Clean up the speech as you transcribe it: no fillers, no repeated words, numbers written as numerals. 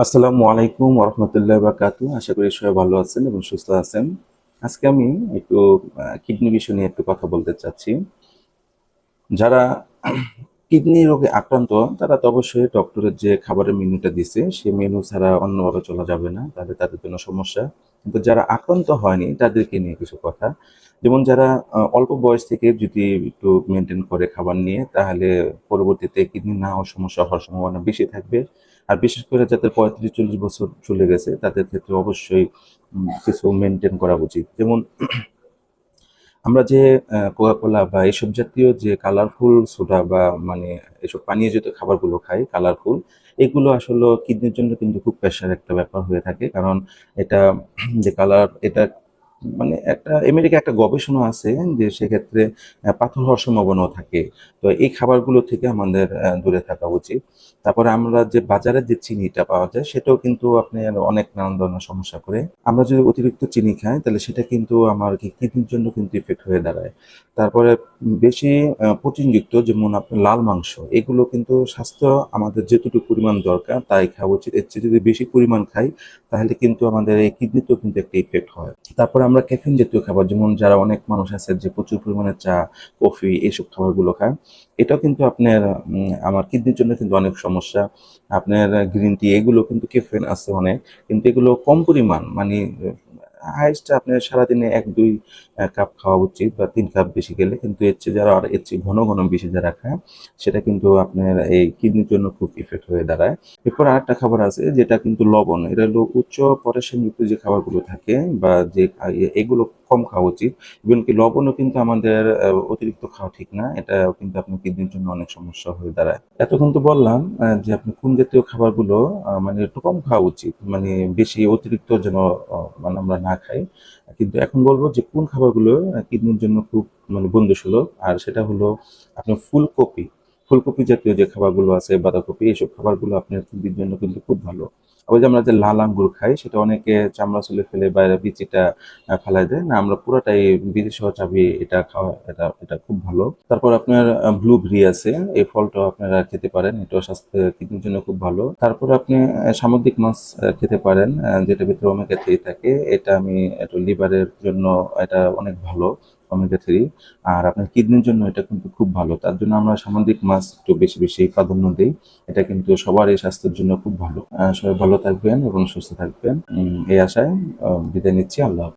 আসসালামু আলাইকুম ওরহমতুল্লাহ বারকাতু। আশা করি সবাই ভালো আছেন এবং সুস্থ আছেন। আজকে আমি একটু কিডনি বিষয় নিয়ে একটু কথা বলতে চাচ্ছি। যারা কিডনি রোগে আক্রান্ত তারা তো অবশ্যই ডক্টরের যে খাবারের মেনুটা দিছে সেই মেনু ছাড়া অন্যভাবে চলা যাবে না, তাহলে তাদের জন্য সমস্যা। কিন্তু যারা আক্রান্ত হয়নি তাদেরকে নিয়ে কিছু কথা। যেমন যারা অল্প বয়স থেকে যদি একটু মেনটেন করে খাবার নিয়ে, তাহলে পরবর্তীতে কিডনি না হওয়ার সমস্যা হওয়ার সম্ভাবনা বেশি থাকবে। আর বিশেষ করে যাদের 35-40 বছর চলে গেছে তাদের ক্ষেত্রে অবশ্যই কিছু মেনটেন করা উচিত। যেমন আমরা যে কোকা-কোলা বা এসব জাতীয় যে কালারফুল সোডা বা মানে এসব পানীয় জাতীয় খাবারগুলো খাই কালারফুল, এগুলো আসলে কিডনির জন্য কিন্তু খুব প্রেশার একটা ব্যাপার হয়ে থাকে। কারণ এটা যে কালার এটা মানে আমেরিকায় একটা গবেষণা আছে যে সেক্ষেত্রে পাথর হওয়ার সম্ভাবনাও থাকে। তো এই খাবারগুলো থেকে আমাদের দূরে থাকা উচিত। তারপরে আমরা যে বাজারে যে চিনিটা পাওয়া যায় সেটাও কিন্তু আপনার অনেক নানান ধরনের সমস্যা করে। আমরা যদি অতিরিক্ত চিনি খাই তাহলে সেটা কিন্তু আমার কিডনির জন্য কিন্তু ইফেক্ট হয়ে দাঁড়ায়। তারপরে বেশি প্রোটিনযুক্ত যেমন আপনার লাল মাংস, এগুলো কিন্তু স্বাস্থ্য আমাদের যেটুকু পরিমাণ দরকার তাই খাওয়া উচিত। এর চেয়ে যদি বেশি পরিমাণ খাই তাহলে কিন্তু আমাদের এই কিডনিতেও কিন্তু একটা ইফেক্ট হয়। তারপরে আমরা ক্যাফিন জাতীয় খাবার, যেমন যারা অনেক মানুষ আছে যে প্রচুর পরিমাণে চা, কফি এইসব খাবারগুলো খায়, এটাও কিন্তু আপনার আমার কিডনির জন্য কিন্তু অনেক সমস্যা। আপনার গ্রিন টি এগুলো কিন্তু ক্যাফেইন আছে অনেক, কিন্তু এগুলো কম পরিমাণ, মানে হাইয়েস্ট আপনার সারাদিনে ১-২ কাপ খাওয়া উচিত বা ৩ কাপ বেশি গেলে। কিন্তু এর চেয়ে যারা আর এর চেয়ে ঘন, ঘন বেশি যারা খায় সেটা কিন্তু আপনার এই কিডনির জন্য খুব ইফেক্ট হয়ে দাঁড়ায়। এরপর আরেকটা খাবার আছে যেটা কিন্তু লবণ। এটা হলো উচ্চ পটাশিয়ামযুক্ত যে খাবারগুলো থাকে বা যে এগুলো কম খাওয়া উচিত। ইভেন কি লবণও কিন্তু আমাদের অতিরিক্ত খাওয়া ঠিক না। এটা কিন্তু আপনার কিডনির জন্য অনেক সমস্যা হয়ে দাঁড়ায়। এতক্ষণ তো বললাম যে আপনি কোন জাতীয় খাবারগুলো মানে একটু কম খাওয়া উচিত। মানে বেশি অতিরিক্ত যেন মানে আমরা না খাই। কিন্তু এখন বলব যে কোন খাবারগুলো কিডনির জন্য খুব মানে বন্ধুসুলভ। আর সেটা হলো আপনার ফুলকপি। ফুলকপি জাতীয় যে খাবারগুলো আছে, বাঁধাকপি, এইসব খাবারগুলো আপনার কিডনির জন্য কিন্তু খুব ভালো। আবার যে আমরা যে লাল আঙ্গুর খাই সেটা অনেকে চামড়া ছুলে ফেলে বাইরে বিচিটা ফালায় দেয়। না, আমরা পুরাটাই বিচি সহ চাবি এটা খাওয়া, এটা খুব ভালো। তারপর আপনার ব্লুবেরি আছে, এই ফলটাও আপনারা খেতে পারেন। এটাও স্বাস্থ্যের কিডনির জন্য খুব ভালো। তারপরে আপনি সামুদ্রিক মাছ খেতে পারেন, যেটার ভিতরে ওমেগা 3 থাকে। এটা আমি একটু লিভারের জন্য এটা অনেক ভালো, ওমেগা 3। আর আপনার কিডনির জন্য এটা কিন্তু খুব ভালো। তার জন্য আমরা সামুদ্রিক মাছ একটু বেশি, বেশি প্রাধান্য দেই। এটা কিন্তু সবারই স্বাস্থ্যের জন্য খুব ভালো। সবাই ভালো থাকবেন এবং সুস্থ থাকবেন। এই আশায় বিদায় নিচ্ছি। আল্লাহ হাফেজ।